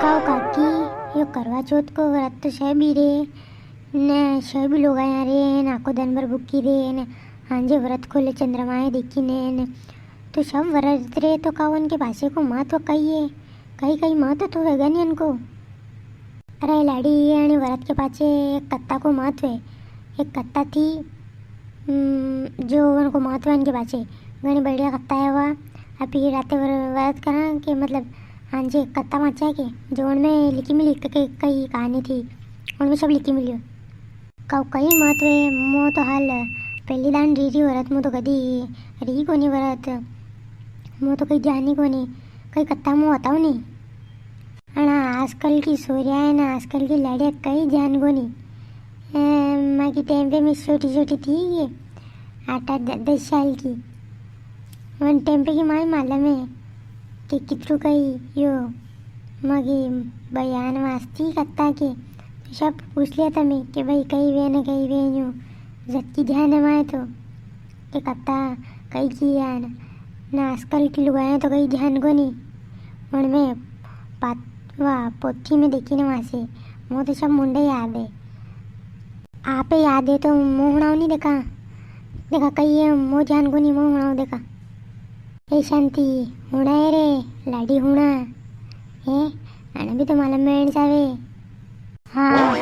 काओ काकी यो करवा चौथ को व्रत तो छे भी रे ने छे भी लोग आया रे ने आखो दिन भर भूखी रे ने हांजे व्रत खोले चंद्रमाए देखी ने तो सब व्रत रे तो काओ उनके भाषे को महत्व कही है कहीं कहीं महत्व तो है गनी उनको। अरे लाड़ी आणि व्रत के पाचे एक कत्ता को महत्व है। एक कत्ता थी जो उनको महत्व है इनके पाचे घनी बढ़िया कत्ता है वह अभी रात व्रत करा के मतलब हाँ जी कत्ता माचा के जो उनमें लिखी मिली कई कहानी थी उनमें सब लिखी मिली कौ कई महत्व है। मो तो हाल पहली दान री व्रत मो तो कदी री को नहीं व्रत मो तो कहीं जानी को नहीं कई कत्ता मो बताओ नहीं अना आजकल की सूर्या है ना आजकल की लड़िया कई जान को नहीं माँ की टाइम पे मैं छोटी छोटी थी ये 8-10 साल की वन टाइम पे की माँ मालूम है कि कितरू कही यो मगी बयान वास्ती कत्ता के तो सब पूछ लिया था मैं कि भाई कहीं वे न कहीं वे यूँ जबकि ध्यान हमारे तो कि कत्ता कहीं किया ना आजकल की लुगाएं तो कहीं ध्यान को नहीं उनमें वाह पोथी में देखी ना वहाँ से मुझे तो सब मुंडे याद है आप याद है तो मुँह हुणाओ नहीं देखा कहीं है मुँह ध्यान को नहीं मुँह हुणाओ देखा ए शांति हुणा है रे लाडी हुणा है आना भी तो मालूम में जावे हाँ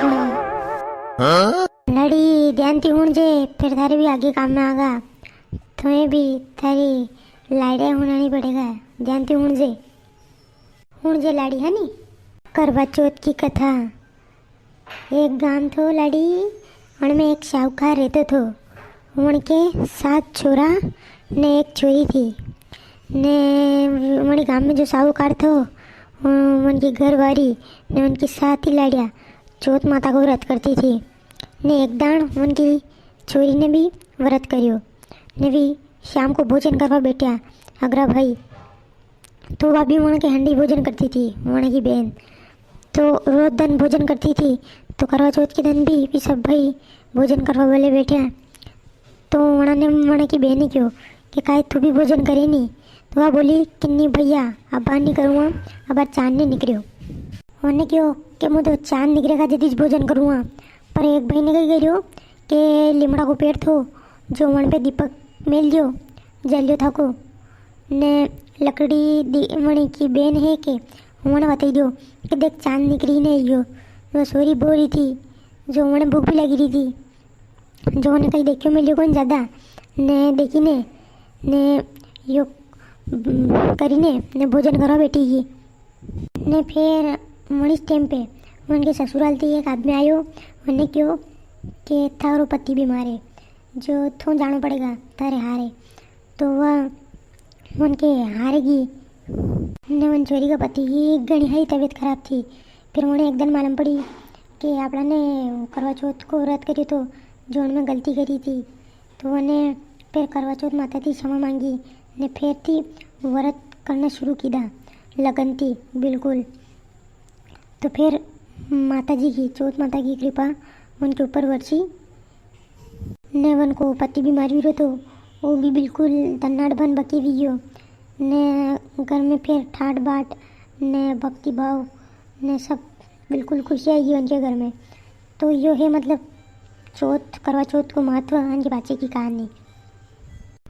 लाडी ध्यान थी हुण जे फिर थारे भी आगे काम में आगा तुम्हें भी थारी लाड़े होना नहीं पड़ेगा ध्यान थी हुण जे लाड़ी है नी करवा चौथ की कथा। एक गांव थो लाड़ी उनमें एक साहूकार रहते थो उनके 7 छोरा ने एक छोरी थी ने हमारे गांव में जो साहूकार थे उनकी घरवाली ने उनकी 7 ही लाड़ियाँ चौथ माता को व्रत करती थी ने एक दान उनकी छोरी ने भी व्रत करियो ने भी शाम को भोजन करवा बैठा अगरा भाई तो वह भी वहाँ के हंडी भोजन करती थी वहाँ की बहन तो रोज दिन भोजन करती थी तो करवा चौथ के दिन भी सब भाई भोजन करवा वाले बैठे तो वहाँ की बहन क्यों कि काहे तू भी भोजन करे नहीं तो वह बोली कि नहीं भैया अब बाहर नहीं करूँगा अब बार चांद नहीं निकलो उन्होंने क्यों कि मैं तो चांद निकलेगा जदीज भोजन करूँगा पर एक भाई ने कही करियो कि लिमड़ा को पेड़ थो जो वहाँ पे दीपक मेल दियो जलियो था को ने लकड़ी मणि की बेन है कि उन्होंने बताई दियो कि देख चांद निकली नहीं यो वो सोरी बो रही थी जो उन्हें भूख भी लगी रही थी जो उन्हें कहीं देखियो मिलियो कौन ज़्यादा ने देखी ने यो करीने ने भोजन करो बेटी की ने फिर मनीष टाइम पे उनके ससुराल थी एक आदमी आयो उन्हें क्यों कि थारो पति बीमार है जो थो जाना पड़ेगा तारे हारे तो वह उनके हारेगी ने उन चोरी का पति की घनी हाई तबीयत खराब थी फिर उन्हें एक दिन मालूम पड़ी कि आपड़ा ने करवा चौथ को व्रत करी तो जो उनमें गलती करी थी तो उन्हें फिर करवा चौथ माता थी क्षमा मांगी ने फिर थी व्रत करना शुरू किया लगन थी बिल्कुल। तो फिर माता जी की चौथ माता की कृपा उनके ऊपर वर्षी ने उनको पति बीमारी भी तो वो भी बिल्कुल तन्नाट बन बकी भी हो ने घर में फिर ठाट बाट ने भक्ति भाव ने सब बिल्कुल खुशी आएगी उनके घर में। तो यो है मतलब चौथ करवा चौथ को महत्व उनके बच्चे की कहानी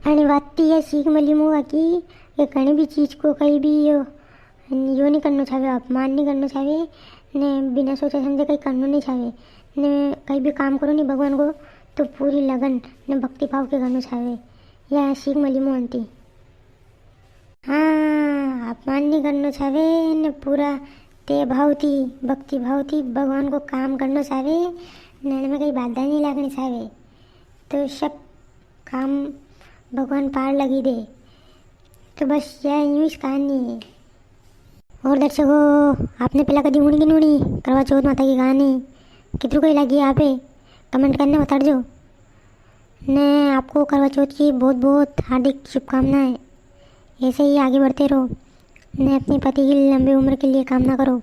आणि बात है सीख मिली मुआ कि ये कहीं भी चीज़ को कहीं भी यो नहीं करना चाहे अपमान नहीं करना चाहे ने बिना सोचे समझे कहीं करना नहीं चाहे ने कहीं भी काम करो नहीं भगवान को तो पूरी लगन ने भक्ति भाव के करना चाहे या सीख मिली मुआंती हाँ अपमान नहीं करना चाहे ने पूरा ते भाव थी भक्ति भाव थी भगवान को काम करना चाहे ने में कहीं बाधा नहीं लगनी चाहे तो सब काम भगवान पार लगी दे। तो बस यह यूँ कहानी है। और दर्शकों आपने पहला कभी हुणी की नूणी करवा चौथ माता की कहानी कितनी कोई लगी आप कमेंट करने बता दो ने आपको करवा चौथ की बहुत बहुत हार्दिक शुभकामनाएं ऐसे ही आगे बढ़ते रहो ने अपनी पति की लंबी उम्र के लिए कामना करो।